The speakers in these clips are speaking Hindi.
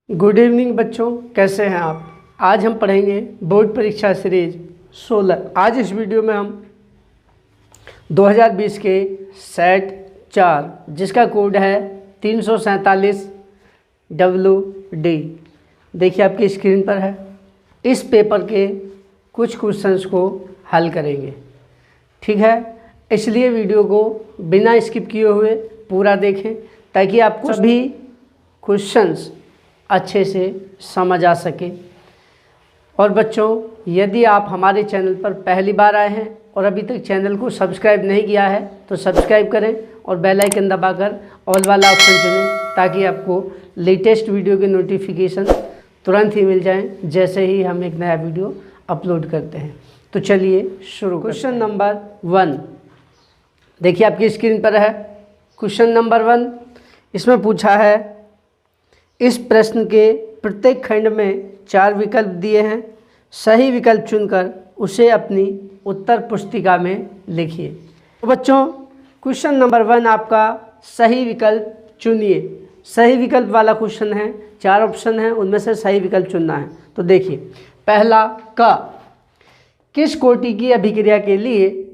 गुड इवनिंग बच्चों, कैसे हैं आप। आज हम पढ़ेंगे बोर्ड परीक्षा सीरीज 16। आज इस वीडियो में हम 2020 के सेट 4 जिसका कोड है 347WD देखिए आपकी स्क्रीन पर है। इस पेपर के कुछ क्वेश्चंस को हल करेंगे, ठीक है। इसलिए वीडियो को बिना स्किप किए हुए पूरा देखें ताकि आपको सभी क्वेश्चंस अच्छे से समझ आ सके। और बच्चों, यदि आप हमारे चैनल पर पहली बार आए हैं और अभी तक चैनल को सब्सक्राइब नहीं किया है तो सब्सक्राइब करें और बेल आइकन दबाकर ऑल वाला ऑप्शन चुनें ताकि आपको लेटेस्ट वीडियो के नोटिफिकेशन तुरंत ही मिल जाएं जैसे ही हम एक नया वीडियो अपलोड करते हैं। तो चलिए शुरू। क्वेश्चन नंबर 1 देखिए आपकी स्क्रीन पर है। क्वेश्चन नंबर 1 इसमें पूछा है, इस प्रश्न के प्रत्येक खंड में 4 विकल्प दिए हैं, सही विकल्प चुनकर उसे अपनी उत्तर पुस्तिका में लिखिए। तो बच्चों, क्वेश्चन नंबर 1 आपका सही विकल्प चुनिए। सही विकल्प वाला क्वेश्चन है, 4 ऑप्शन हैं, उनमें से सही विकल्प चुनना है। तो देखिए, पहला का, किस कोटि की अभिक्रिया के लिए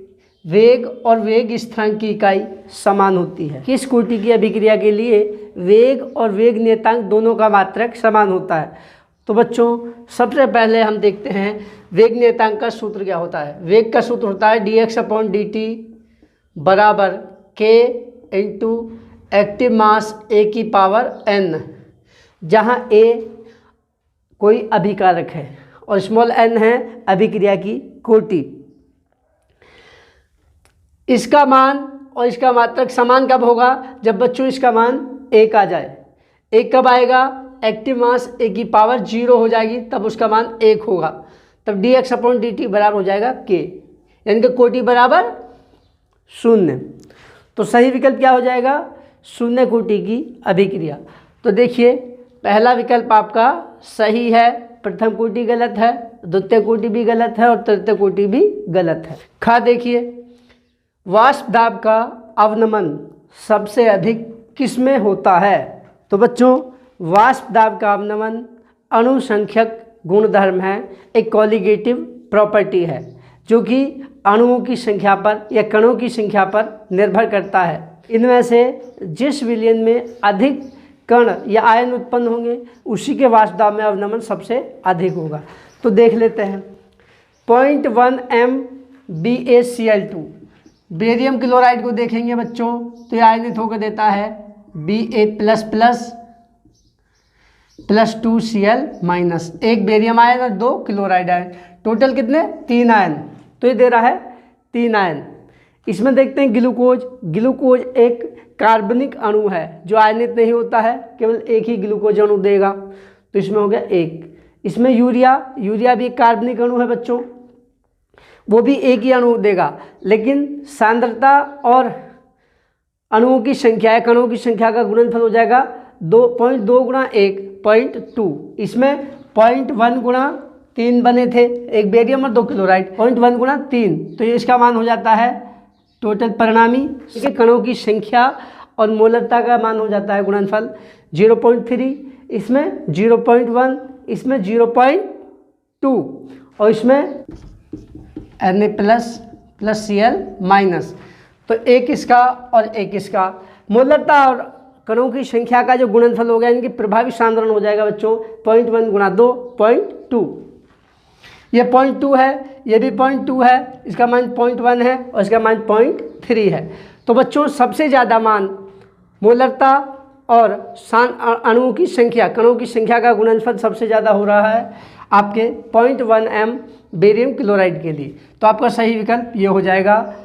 वेग और वेग स्थिरांक की इकाई समान होती है। किस कोटि की अभिक्रिया के लिए वेग और वेग नियतांक दोनों का मात्रक समान होता है। तो बच्चों, सबसे पहले हम देखते हैं वेग नियतांक का सूत्र क्या होता है। वेग का सूत्र होता है dx/dt बराबर k into active mass a की पावर n, जहाँ a कोई अभिकारक है और स्मॉल n है अभिक्रिया की कोटि। इसका मान और इसका मात्रक समान कब होगा? जब बच्चों इसका मान 1 आ जाए। 1 कब आएगा? एक्टिव मास a की पावर 0 हो जाएगी, तब उसका मान 1 होगा। तब dx/dt बराबर हो जाएगा k, यानी कि कोटि बराबर 0। तो सही विकल्प क्या हो जाएगा? 0 कोटि की अभिक्रिया। तो देखिए, पहला विकल्प आपका सही है, प्रथम कोटि गलत है, द्वितीय कोटि भी गलत है और तृतीय कोटि भी गलत है। खा देखिए, वाष्प दाब का अवनमन सबसे अधिक किसमें होता है। तो बच्चों, वाष्प दाब का अवनमन अणुसंख्यक गुणधर्म है, एक कॉलिगेटिव प्रॉपर्टी है जो कि अणुओं की संख्या पर या कणों की संख्या पर निर्भर करता है। इनमें से जिस विलयन में अधिक कण या आयन उत्पन्न होंगे उसी के वाष्प दाब में अवनमन सबसे अधिक होगा। तो देख लेते हैं, 0.1 m BaCl2 बेरियम क्लोराइड को देखेंगे बच्चों, तो ये आयनित होकर देता है Ba+++2Cl-। एक बेरियम आयन और 2 क्लोराइड आयन, टोटल कितने? 3 आयन। तो ये दे रहा है 3 आयन। इसमें देखते हैं ग्लूकोज। ग्लूकोज एक कार्बनिक अणु है जो आयनित नहीं होता है, केवल एक ही ग्लूकोज अणु देगा, तो इसमें हो गया 1। इसमें यूरिया भी एक कार्बनिक अणु है बच्चों, वो भी एक ही अणु देगा, लेकिन सांद्रता और अणुओं की संख्या या कणों की संख्या का गुणनफल हो जाएगा 2.2 गुणा 1 0.2। इसमें 0.1 गुणा 3 बने थे, एक बेरियम और 2 क्लोराइड, 0.1 गुणा 3, तो ये इसका मान हो जाता है टोटल परिणामी के कणों की संख्या और मोलरता का मान हो जाता है गुणनफल 0.3। इसमें 0.1, इसमें 0.2 और इसमें Na++Cl-। तो एक इसका और एक इसका। मोलरता और कणों की संख्या का जो गुणनफल हो गया, इनकी प्रभावी सांद्रण हो जाएगा बच्चों 0.1 गुणा 2 0.2। ये 0.2 है, ये भी 0.2 है, इसका मान 0.1 है और इसका मान 0.3 है। तो बच्चों, सबसे ज़्यादा मान मोलरता और अणुओं की संख्या, कणों की संख्या का गुणनफल सबसे ज़्यादा हो रहा है आपके 0.1 m बेरियम क्लोराइड के लिए। तो आपका सही विकल्प ये हो जाएगा।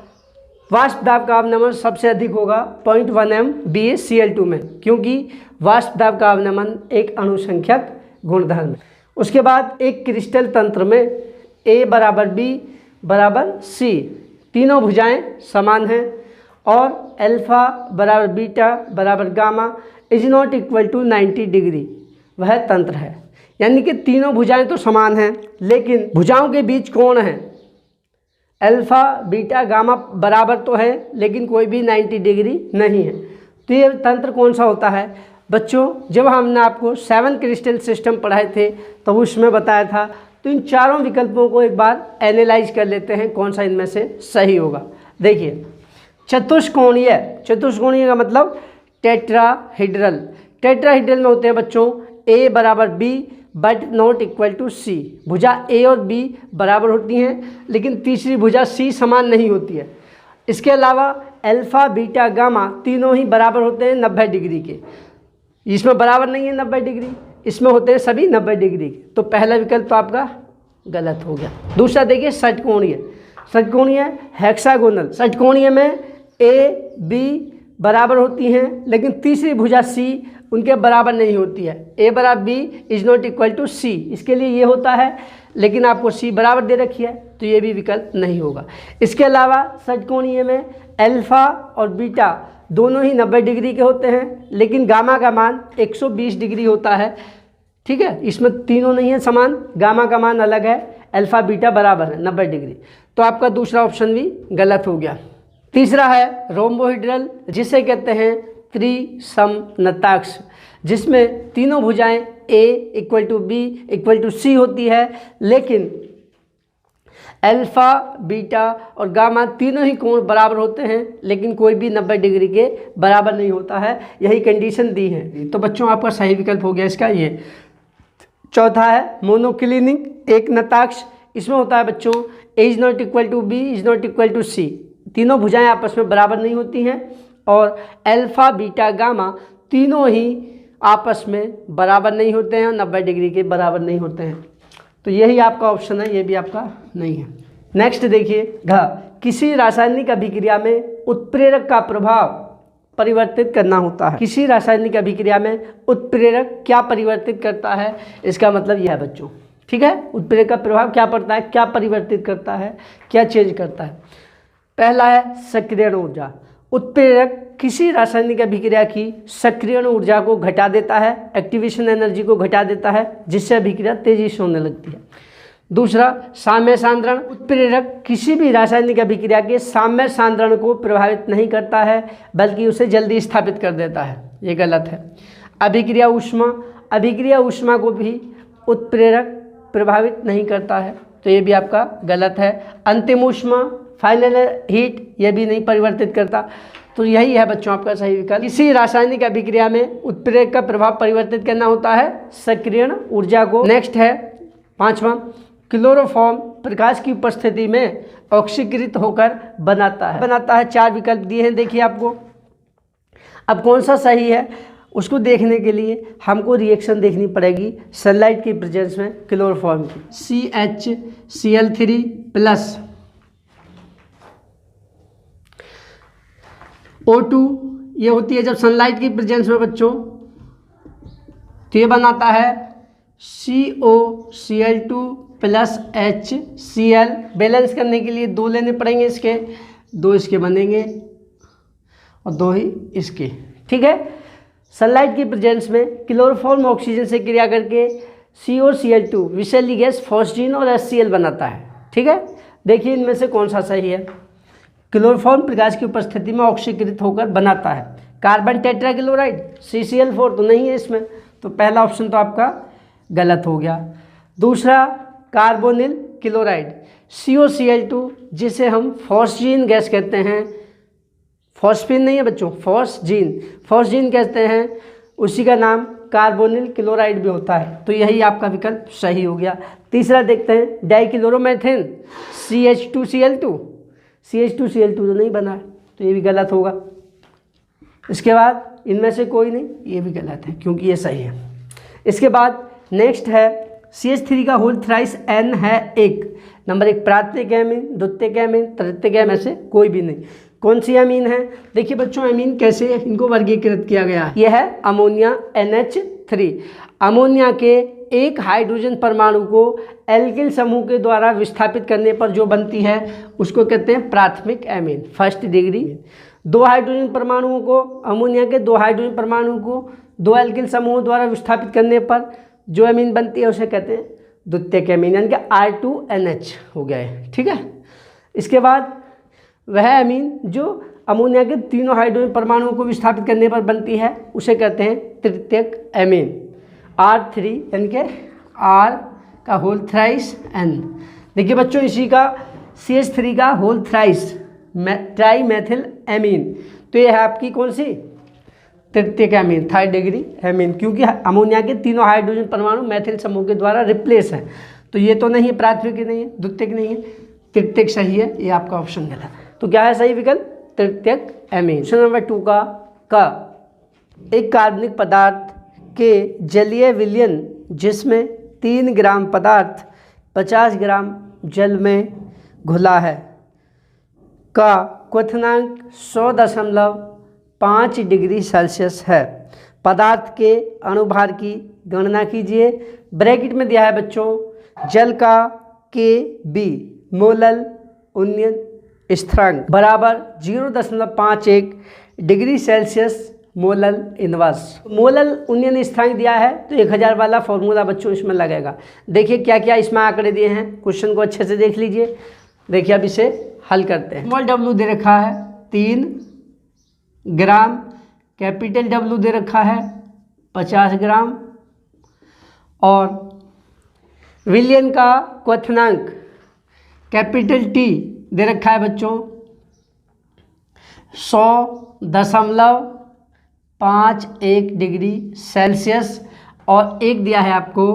वाष्प दाब का अवनमन सबसे अधिक होगा 0.1 m BaCl2 में, क्योंकि वाष्प दाब का अवनमन एक अणुसंख्यक गुणधर्म है। उसके बाद एक क्रिस्टल तंत्र में A बराबर B बराबर C तीनों भुजाएं समान हैं और अल्फा बराबर बीटा बराबर gamma is not equal to 90 degree वह तंत्र है। यानी कि तीनों भुजाएं तो समान हैं, लेकिन भुजाओं के बीच कोण है अल्फा बीटा गामा बराबर तो है, लेकिन कोई भी 90 डिग्री नहीं है। तो ये तंत्र कौन सा होता है? बच्चों जब हमने आपको 7 क्रिस्टल सिस्टम पढ़ाए थे तो उसमें बताया था, तो इन चारों विकल्पों को एक बार एनालाइज कर लेते हैं कौन सा इनमें से सही होगा। देखिए चतुष्कोणीय, चतुष्कोणीय का मतलब टेट्राहेड्रल। टेट्राहेड्रल में होते हैं बच्चों ए बराबर B but not equal to C. भुजा ए और बी बराबर होती हैं लेकिन तीसरी भुजा सी समान नहीं होती है। इसके अलावा अल्फा बीटा गामा तीनों ही बराबर होते हैं 90 डिग्री के। इसमें बराबर नहीं है 90 डिग्री, इसमें होते हैं सभी 90 डिग्री के। तो पहला विकल्प तो आपका गलत हो गया। दूसरा देखिए षटकोणीय, षटकोणीय हेक्सागोनल। षटकोणीय में ए बी बराबर होती हैं लेकिन तीसरी भुजा सी उनके बराबर नहीं होती है। ए बराबर B is not equal to C, इसके लिए ये होता है लेकिन आपको सी बराबर दे रखी है तो ये भी विकल्प नहीं होगा। इसके अलावा षटकोणीय में अल्फा और बीटा दोनों ही 90 डिग्री के होते हैं लेकिन गामा का मान 120 डिग्री होता है। ठीक है, इसमें तीनों नहीं है समान, गामा का मान अलग है, अल्फा बीटा बराबर है 90 डिग्री। तो आपका दूसरा ऑप्शन भी गलत हो गया। तीसरा है रोम्बोहेड्रल, जिसे कहते हैं त्रिसमनताक्ष, जिसमें तीनों भुजाएं A equal to B equal to C होती है लेकिन अल्फा बीटा और गामा तीनों ही कोण बराबर होते हैं लेकिन कोई भी 90 डिग्री के बराबर नहीं होता है। यही कंडीशन दी है। तो बच्चों आपका सही विकल्प हो गया इसका ये। चौथा है मोनोक्लिनिक एक नताक्ष। इसमें होता है बच्चों A is not equal to B is not equal to C, तीनों भुजाएं आपस में बराबर नहीं होती हैं और अल्फा बीटा गामा तीनों ही आपस में बराबर नहीं होते हैं, 90 डिग्री के बराबर नहीं होते हैं। तो यही आपका ऑप्शन है, ये भी आपका नहीं है। नेक्स्ट देखिए घ, किसी रासायनिक अभिक्रिया में उत्प्रेरक का प्रभाव परिवर्तित करना होता है। किसी रासायनिक अभिक्रिया में उत्प्रेरक क्या परिवर्तित करता है, इसका मतलब यह है बच्चों। ठीक है, उत्प्रेरक का प्रभाव क्या पड़ता है, क्या परिवर्तित करता है, क्या चेंज करता है। पहला है सक्रियण ऊर्जा। उत्प्रेरक किसी रासायनिक अभिक्रिया की सक्रियण ऊर्जा को घटा देता है, एक्टिवेशन एनर्जी को घटा देता है, जिससे अभिक्रिया तेजी से होने लगती है। दूसरा साम्य सांद्रण। उत्प्रेरक किसी भी रासायनिक अभिक्रिया के साम्य सांद्रण को प्रभावित नहीं करता है बल्कि उसे जल्दी स्थापित कर देता है, ये गलत है। अभिक्रिया ऊष्मा, अभिक्रिया ऊष्मा को भी उत्प्रेरक प्रभावित नहीं करता है, तो ये भी आपका गलत है। अंतिम ऊष्मा फाइनल हीट, ये भी नहीं परिवर्तित करता। तो यही है बच्चों आपका सही विकल्प। किसी रासायनिक अभिक्रिया में उत्प्रेरक का प्रभाव परिवर्तित करना होता है सक्रियण ऊर्जा को। नेक्स्ट है पांचवा, क्लोरोफॉर्म प्रकाश की उपस्थिति में ऑक्सीकृत होकर बनाता है। 4 विकल्प दिए हैं देखिए आपको। अब कौन सा सही है उसको देखने के लिए हमको रिएक्शन देखनी पड़ेगी सनलाइट की प्रेजेंस में क्लोरोफॉर्म की। CHCl3 प्लस O2, ये होती है जब सनलाइट की प्रेजेंस में बच्चों, तो ये बनाता है COCl2 प्लस HCl। बैलेंस करने के लिए 2 लेने पड़ेंगे इसके, 2 इसके बनेंगे और 2 ही इसके। ठीक है, सनलाइट की प्रेजेंस में क्लोरोफॉर्म ऑक्सीजन से क्रिया करके COCl2 विषैली गैस फॉस्फीन और HCl बनाता है। ठीक है, देखिए इनमें से कौन सा सही है। क्लोरोफॉर्म प्रकाश की उपस्थिति में ऑक्सीकृत होकर बनाता है कार्बन टेट्राक्लोराइड, CCl4 तो नहीं है इसमें, तो पहला ऑप्शन तो आपका गलत हो गया। दूसरा कार्बोनिल क्लोराइड, COCl2 जिसे हम फॉस्फीन गैस कहते हैं, फॉस्फीन नहीं है बच्चों, फॉस्फीन कहते हैं, उसी का नाम कार्बोनिल क्लोराइड भी होता है, तो यही आपका विकल्प सही हो गया। तीसरा देखते हैं डाइक्लोरोमेथेन CH2Cl2 तो नहीं बना है, तो ये भी गलत होगा। इसके बाद इनमें से कोई नहीं, ये भी गलत है क्योंकि ये सही है। इसके बाद नेक्स्ट है CH3 का होल थ्राइस N है 1। नंबर 1 प्राथमिक एमीन, द्वितीयक एमीन, तृतीयक एमीन में से कोई भी नहीं। कौन सी अमीन है, देखिए बच्चों अमीन कैसे इनको वर्गीकृत किया गया है। यह है अमोनिया NH3। अमोनिया के एक हाइड्रोजन परमाणु को एल्किल समूह के द्वारा विस्थापित करने पर जो बनती है उसको कहते हैं प्राथमिक एमीन, फर्स्ट डिग्री। 2 हाइड्रोजन परमाणुओं को, अमोनिया के 2 हाइड्रोजन परमाणु को 2 एल्किल समूहों द्वारा विस्थापित करने पर जो एमीन बनती है उसे कहते हैं द्वितीयक एमीन, यानी कि R2NH हो गया है। ठीक है, इसके बाद वह एमीन जो अमोनिया के तीनों हाइड्रोजन परमाणुओं को विस्थापित करने पर बनती है, उसे कहते हैं तृतीयक एमीन। R3 यानी कि R का होल थ्राइस N। देखिए बच्चों, इसी का CH3 का whole thrice trimethyl amine. तो ये है आपकी कौन सी? तृतीयक एमीन, थर्ड डिग्री एमीन, क्योंकि अमोनिया के तीनों हाइड्रोजन परमाणु मैथिल समूह के द्वारा रिप्लेस है। तो ये तो नहीं है, प्राथमिक नहीं है, द्वितीयक नहीं है, तृतीयक सही है। ये आपका ऑप्शन गलत। तो क्या है सही विकल्प? तृतीयक एमीन। क्वेश्चन नंबर 2 का एक कार्बनिक पदार्थ के जलीय विलयन जिसमें 3 ग्राम पदार्थ 50 ग्राम जल में घुला है का क्वथनांक 100.5 डिग्री सेल्सियस है। पदार्थ के अणुभार की गणना कीजिए। ब्रैकेट में दिया है बच्चों जल का Kb मोलल उन्नयन स्थिरांक बराबर 0.51 degree Celsius molal inverse. Molal उन्नयन स्थिरांक दिया है तो 1000 वाला फॉर्मूला बच्चों इसमें लगेगा। देखिए क्या क्या इसमें आंकड़े दिए हैं, क्वेश्चन को अच्छे से देख लीजिए। देखिए अब इसे हल करते हैं। स्मॉल W दे रखा है 3 ग्राम, कैपिटल W दे रखा है 50 ग्राम, और विलयन का क्वथनांक कैपिटल T दे रखा है बच्चों 100.51 डिग्री सेल्सियस, और एक दिया है आपको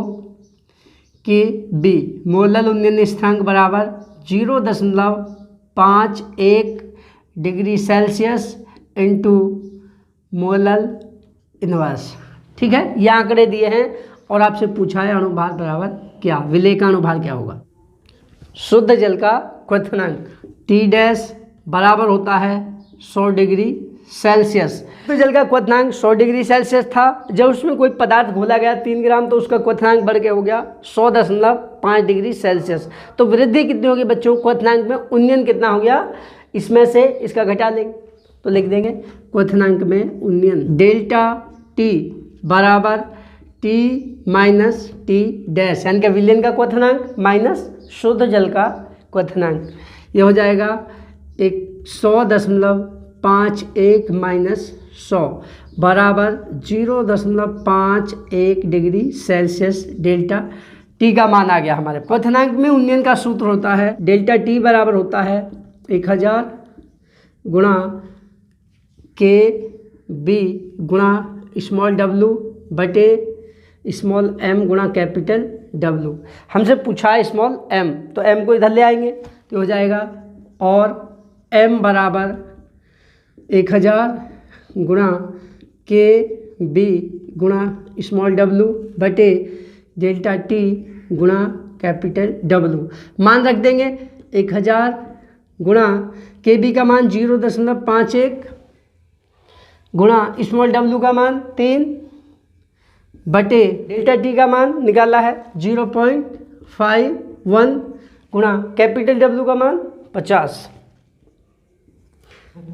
Kb मोलल उन्नयन स्थिरांक बराबर 0.51 degree Celsius into molal inverse. ठीक है, ये आंकड़े दिए हैं और आपसे पूछा है अणुभार बराबर क्या, विलय का अणुभार क्या होगा। शुद्ध जल का क्वथनांक T डैश बराबर होता है 100 डिग्री सेल्सियस। शुद्ध जल का क्वथनांक 100 डिग्री सेल्सियस था। जब उसमें कोई पदार्थ घोला गया 3 ग्राम तो उसका क्वथनांक बढ़ के हो गया 100.5 डिग्री सेल्सियस। तो वृद्धि कितनी होगी बच्चों क्वथनांक में? उन्नयन कितना हो गया? इसमें से इसका घटा लेंगे तो लिख देंगे क्वथनांक में उन्नयन डेल्टा T बराबर T माइनस T डैश, यानी कि विलयन का क्वथनांक माइनस शुद्ध जल का क्वथनांक। ये हो जाएगा 100.51 माइनस 100 बराबर 0.51 डिग्री सेल्सियस। डेल्टा T का मान आ गया हमारे। क्वथनांक में उन्नयन का सूत्र होता है डेल्टा T बराबर होता है 1000 गुणा Kb गुणा स्मॉल w बटे स्मॉल m गुणा कैपिटल W। हमसे पूछा है स्मॉल m, तो m को इधर ले आएंगे तो हो जाएगा, और m बराबर 1000 गुणा Kb गुणा स्मॉल w बटे डेल्टा T गुणा कैपिटल W। मान रख देंगे 1000 गुणा Kb का मान 0.51 गुणा स्मॉल w का मान 3 बटे डेल्टा T का मान निकाला है 0.51 गुणा कैपिटल W का मान 50।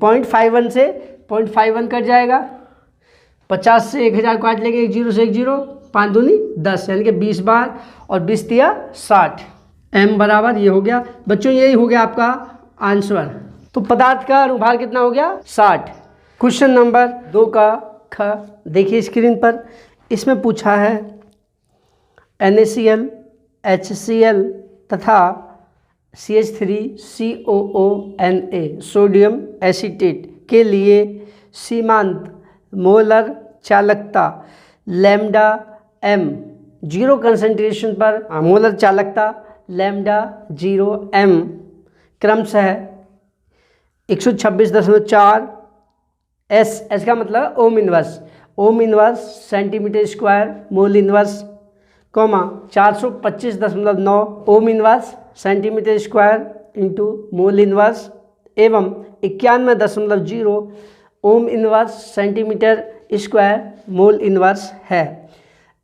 0.51 से 0.51 कट जाएगा, 50 से 1000 काट लेंगे, 1 0 से 1 0, 5 दूनी 10 यानी कि 20 बार, और 20 दिया 60। m बराबर ये हो गया बच्चों, यही हो गया आपका आंसर। तो पदार्थ का अणुभार कितना हो गया? 60। क्वेश्चन नंबर 2 का ख देखिए स्क्रीन पर, इसमें पूछा है NaCl, HCl तथा CH3COONA सोडियम एसीटेट के लिए सीमांत मोलर चालकता लैम्डा m 0 कंसंट्रेशन पर मोलर चालकता लैम्डा 0 m क्रमशः 126.4 S का मतलब ohm inverse centimetre square mole inverse, 425.9 ohm inverse centimetre square into mole inverse एवं 91.0 ohm inverse centimetre square mole inverse है।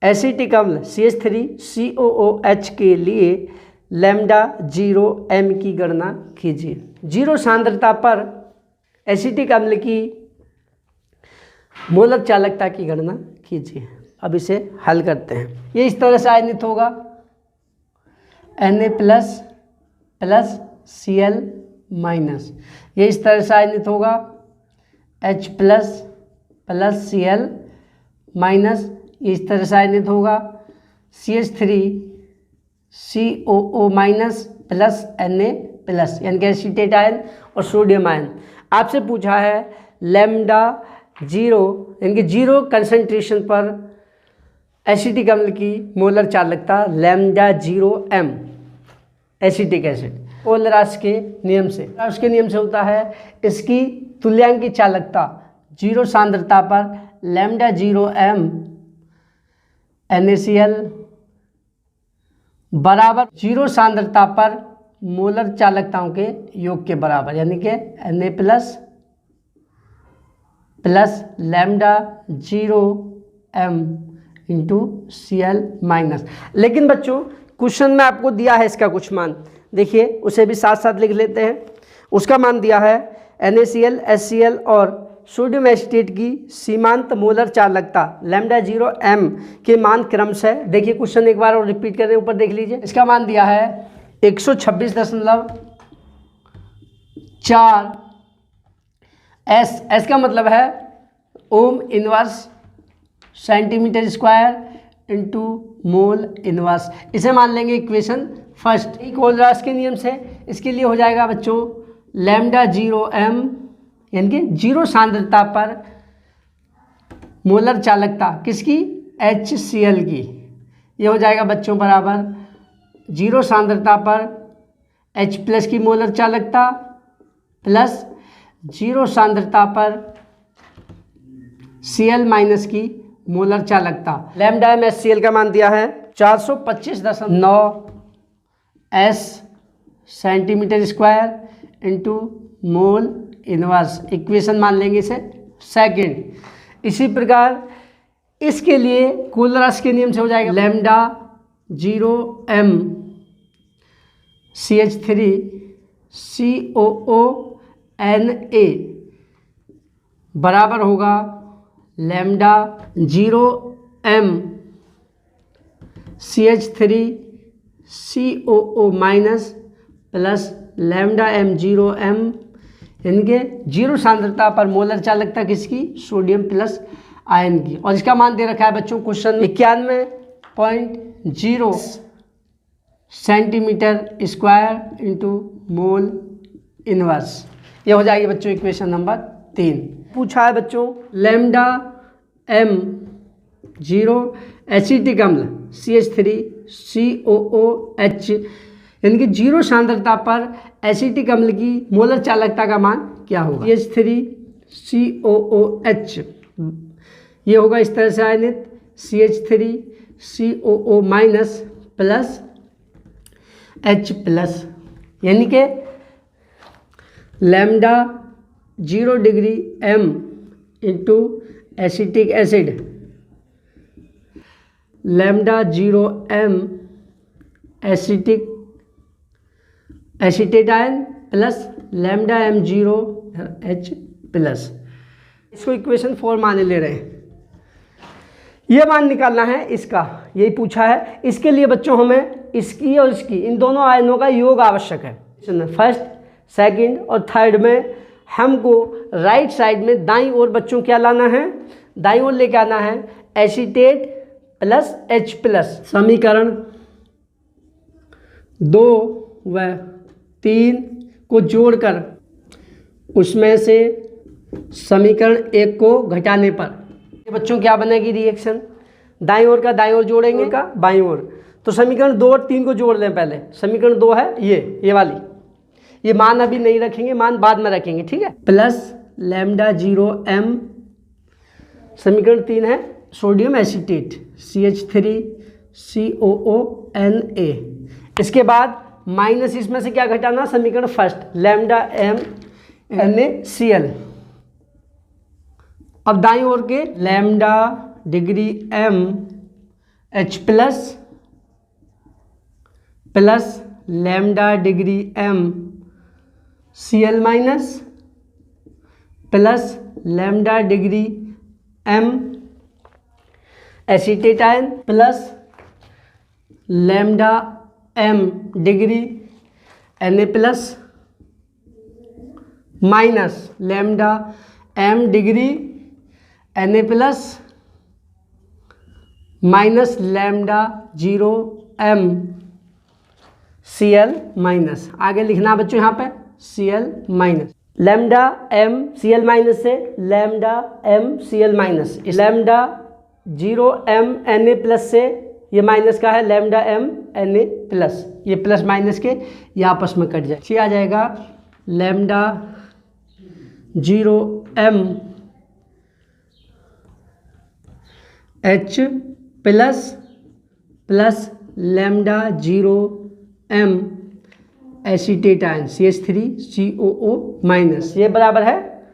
एसिटिक अम्ल CH3COOH के लिए लैम्डा 0 m की गणना कीजिए। 0 सांद्रता पर एसिटिक अम्ल की मोलर चालकता की गणना कीजिए। अब इसे हल करते हैं। ये इस तरह से आयनित होगा Na प्लस Cl माइनस, ये इस तरह से आयनित होगा H plus plus Cl minus, इस तरह से आयनित होगा CH3 COO minus plus Na plus, यानी कि एसीटेट आयन और सोडियम आयन। आपसे पूछा है लैम्डा 0 यानी कि 0 कंसंट्रेशन पर एसिटिक अम्ल की मोलर चालकता lambda 0m acetic acid polar राशि के नियम से, उसके नियम से होता है इसकी तुल्यांकी चालकता 0 सांद्रता पर लैम्डा 0m NaCl बराबर 0 सांद्रता पर मोलर चालकताओं के योग के बराबर, यानी कि Na plus plus lambda 0m into Cl minus. लेकिन बच्चों क्वेश्चन में आपको दिया है इसका कुछ मान, देखिए उसे भी साथ साथ लिख लेते हैं। उसका मान दिया है NaCl HCl और सोडियम एसिटेट की सीमांत मोलर चालकता लैम्डा 0m के मान क्रमशः, देखिए क्वेश्चन एक बार और रिपीट कर रहे हैं, ऊपर देख लीजिए। इसका मान दिया है 126.4 S का मतलब है ohm inverse centimetre square into mole inverse. इसे मान लेंगे इक्वेशन फर्स्ट। कोलरास के नियम से इसके लिए हो जाएगा बच्चों लैम्डा 0m यानी कि 0 सांद्रता पर मोलर चालकता किसकी, HCl की, ये हो जाएगा बच्चों बराबर 0 सांद्रता पर H प्लस की मोलर चालकता प्लस 0 सांद्रता पर Cl माइनस की मोलर चालकता। लैम्डा m HCl का मान दिया है 425.9 S centimetre square into mole inverse. Equation मान लेंगे इसे सेकंड। इसी प्रकार इसके लिए कोलरास के नियम से हो जाएगा lambda 0m CH3 COO Na बराबर होगा lambda 0m CH3 COO minus plus lambda m 0m यानी कि 0 सांद्रता पर मोलर चालकता किसकी, सोडियम प्लस आयन की। और इसका मान दे रखा है बच्चों question 91.0 centimetre square into mole inverse. ये हो जाएगी बच्चों इक्वेशन नंबर 3। पूछा है बच्चों लैम्डा m 0 एसिटिक अम्ल CH3 COOH यानी कि 0 सांद्रता पर एसिटिक अम्ल की मोलर चालकता का मान क्या होगा, CH3 COOH, ये होगा इस तरह से आयनित CH3 COO minus plus H plus, यानी कि lambda 0 degree m into acetic acid lambda 0m acetate ion plus lambda m0 H plus. इसको इक्वेशन 4 मान ले रहे हैं। ये मान निकालना है इसका, यही पूछा है। इसके लिए बच्चों हमें इसकी और इसकी इन दोनों आयनों का योग आवश्यक है। फर्स्ट सेकंड और थर्ड में हमको राइट साइड में दाईं ओर बच्चों क्या लाना है, दाईं ओर लेके आना है एसिटेट प्लस H प्लस। समीकरण 2 व 3 को जोड़कर उसमें से समीकरण 1 को घटाने पर बच्चों क्या बनेगी रिएक्शन, दाईं ओर का दाईं ओर जोड़ेंगे का बाईं ओर। तो समीकरण 2 और 3 को जोड़ लें। पहले समीकरण 2 है ये वाली, ये मान अभी नहीं रखेंगे, मान बाद में रखेंगे, ठीक है। प्लस लैम्डा 0m, समीकरण 3 है सोडियम एसिटेट CH3 COONA। इसके बाद माइनस इसमें से क्या घटाना, समीकरण फर्स्ट लैम्डा m NaCl। अब दाईं ओर के lambda degree m H plus plus lambda degree m Cl minus plus lambda degree m acetate ion plus lambda m degree Na plus minus lambda m degree Na+ minus lambda 0 m Cl minus. आगे लिखना बच्चों यहाँ पे Cl minus, lambda m Cl minus से lambda m Cl minus, lambda 0 m Na+ से ये माइनस का है लैम्डा m Na+, ये प्लस माइनस के ये आपस में कट जाए, आ जाएगा lambda 0 m H plus lambda 0 m acetate ion CH3COO minus, ये बराबर है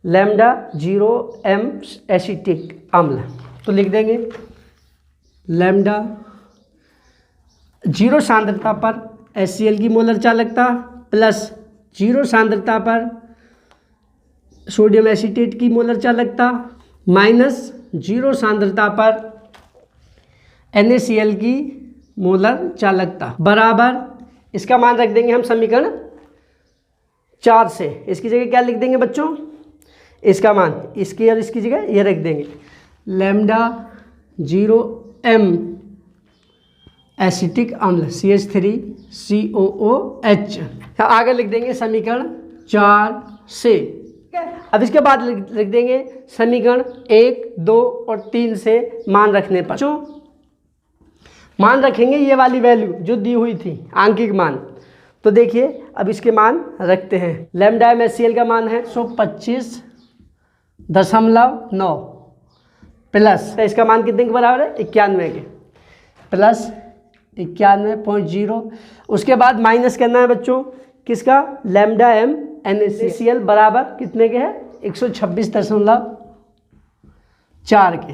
लैम्डा 0 m एसीटिक अम्ल। तो लिख देंगे लैम्डा 0 सांद्रता पर HCl की मोलर चालकता प्लस 0 सांद्रता पर सोडियम एसीटेट की मोलर चालकता माइनस 0 सांद्रता पर NaCl की मोलर चालकता बराबर, इसका मान रख देंगे हम समीकरण 4 से। इसकी जगह क्या लिख देंगे बच्चों, इसका मान इसकी और इसकी जगह ये रख देंगे लैम्डा 0 m एसिटिक अम्ल CH3COOH। आगे लिख देंगे समीकरण 4 से। अब इसके बाद लिख देंगे समीकरण 1, 2 और 3 से मान रखने पर जो मान रखेंगे ये वाली वैल्यू जो दी हुई थी आंकिक मान। तो देखिए अब इसके मान रखते हैं। लैम्डा MHCl का मान है 125.9 प्लस, तो इसका मान कितने के बराबर है 91 के, प्लस 91.0। उसके बाद माइनस करना है बच्चों किसका, लैम्डा m NaCl बराबर कितने के है 126.4 के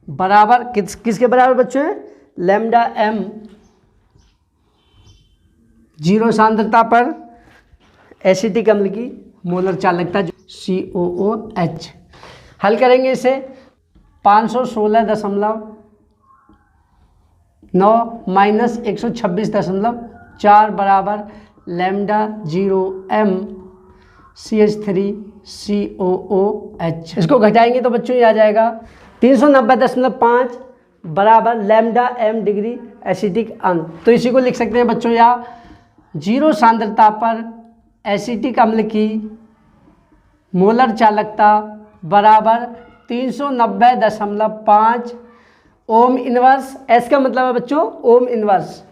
बराबर, किसके बराबर बच्चों है लैम्डा m 0 सांद्रता पर एसिटिक अम्ल की मोलर चालकता जो COOH। हल करेंगे इसे 516.9 माइनस 126.4 बराबर लैम्डा 0 m CH3COOH। इसको घटाएंगे तो बच्चों ये आ जाएगा 390.5 बराबर लैम्डा m डिग्री एसिटिक अम्ल। तो इसी को लिख सकते हैं बच्चों या 0 सांद्रता पर एसिटिक अम्ल की मोलर चालकता बराबर 390.5 ओम इनवर्स, एस का मतलब है बच्चों ohm inverse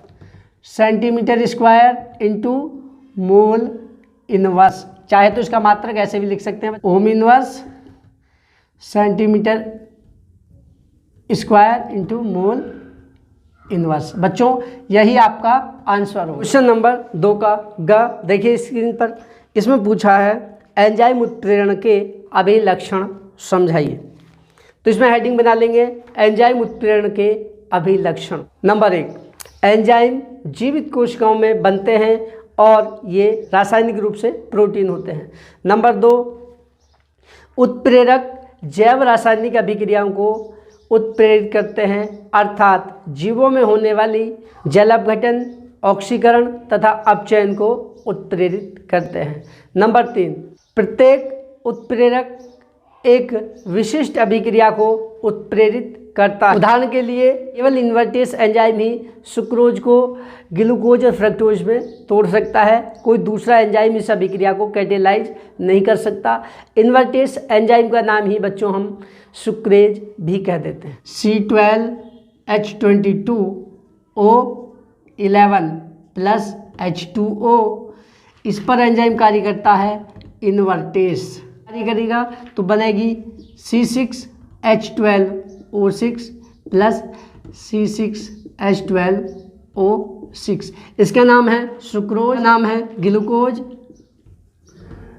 centimetre square into mole inverse, चाहे तो इसका मात्रक ऐसे भी लिख सकते हैं ohm inverse centimetre square into mole inverse. बच्चों यही आपका आंसर हो। क्वेश्चन नंबर 2 का ग देखिए स्क्रीन पर, इसमें पूछा है एंजाइम उत्प्रेरण के अभिलक्षण समझाइए। तो इसमें हेडिंग बना लेंगे एंजाइम उत्प्रेरण के अभिलक्षण। नंबर 1, एंजाइम जीवित कोशिकाओं में बनते हैं और ये रासायनिक रूप से प्रोटीन होते हैं। नंबर 2, उत्प्रेरक जैव रासायनिक अभिक्रियाओं को उत्प्रेरित करते हैं अर्थात जीवों में होने वाली जल अपघटन, ऑक्सीकरण तथा अपचयन को उत्प्रेरित करते हैं। नंबर 3, प्रत्येक उत्प्रेरक एक विशिष्ट अभिक्रिया को उत्प्रेरित करता है। उदाहरण के लिए केवल इन्वर्टेस एंजाइम ही सुक्रोज को ग्लूकोज और फ्रक्टोज में तोड़ सकता है, कोई दूसरा एंजाइम इस अभिक्रिया को कैटेलाइज नहीं कर सकता। इन्वर्टेस एंजाइम का नाम ही बच्चों हम सुक्रेज भी कह देते हैं। C12H22O11 प्लस H2O, इस पर एंजाइम कार्य करता है इन्वर्टेस, कार्य करेगा तो बनेगी C6H12O6 प्लस C6H12O6। इसका नाम है सुक्रोज, नाम है ग्लूकोज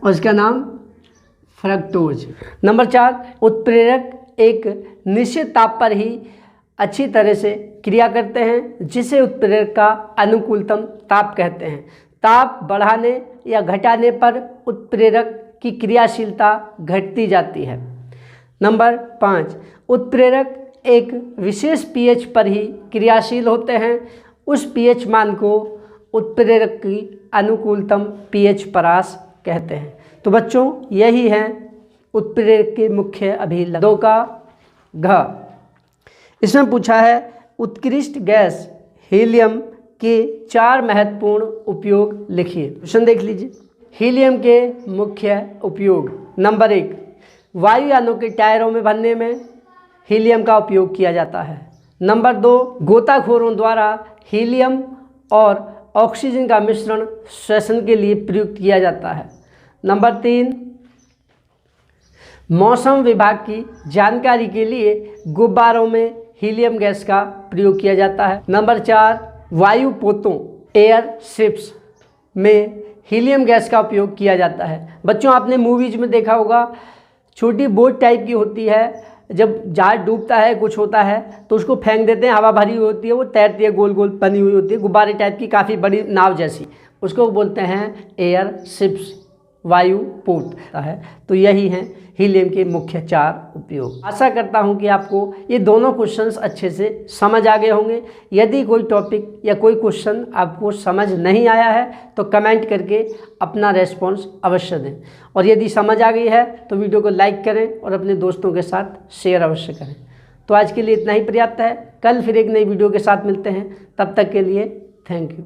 और इसका नाम फ्रक्टोज। नंबर 4, उत्प्रेरक एक निश्चित ताप पर ही अच्छी तरह से क्रिया करते हैं जिसे उत्प्रेरक का अनुकूलतम ताप कहते हैं। ताप बढ़ाने या घटाने पर उत्प्रेरक की क्रियाशीलता घटती जाती है। नंबर 5, उत्प्रेरक एक विशेष pH पर ही क्रियाशील होते हैं, उस pH मान को उत्प्रेरक की अनुकूलतम pH परास कहते हैं। तो बच्चों यही है उत्प्रेरक के मुख्य अभिलक्षण। 2 का घ। इसमें पूछा है उत्कृष्ट गैस हीलियम के 4 महत्वपूर्ण उपयोग लिखिए। क्वेश्चन देख लीजिए। हीलियम के मुख्य उपयोग। नंबर 1, वायुयानों के टायरों में भरने में हीलियम का उपयोग किया जाता है। नंबर 2, गोताखोरों द्वारा हीलियम और ऑक्सीजन का मिश्रण श्वसन के लिए प्रयुक्त किया जाता है। नंबर 3, मौसम विभाग की जानकारी के लिए गुब्बारों में हीलियम गैस का प्रयोग किया जाता है। नंबर 4, वायुपोतों एयर शिप्स में हीलियम गैस का उपयोग किया जाता है। बच्चों, आपने मूवीज में देखा होगा, छोटी बोट टाइप की होती है, जब जहाज डूबता है कुछ होता है तो उसको फेंक देते हैं, हवा भरी हुई होती है, वो तैरती है, गोल गोल बनी हुई होती है, गुब्बारे टाइप की, काफ़ी बड़ी नाव जैसी, उसको बोलते हैं एयर शिप्स, वायुपोत है। तो यही हैं हीलियम के मुख्य 4 उपयोग। आशा करता हूं कि आपको ये दोनों क्वेश्चंस अच्छे से समझ आ गए होंगे। यदि कोई टॉपिक या कोई क्वेश्चन आपको समझ नहीं आया है तो कमेंट करके अपना रेस्पॉन्स अवश्य दें, और यदि समझ आ गई है तो वीडियो को लाइक करें और अपने दोस्तों के साथ शेयर अवश्य करें। तो आज के लिए इतना ही पर्याप्त है। कल फिर एक नई वीडियो के साथ मिलते हैं, तब तक के लिए थैंक यू।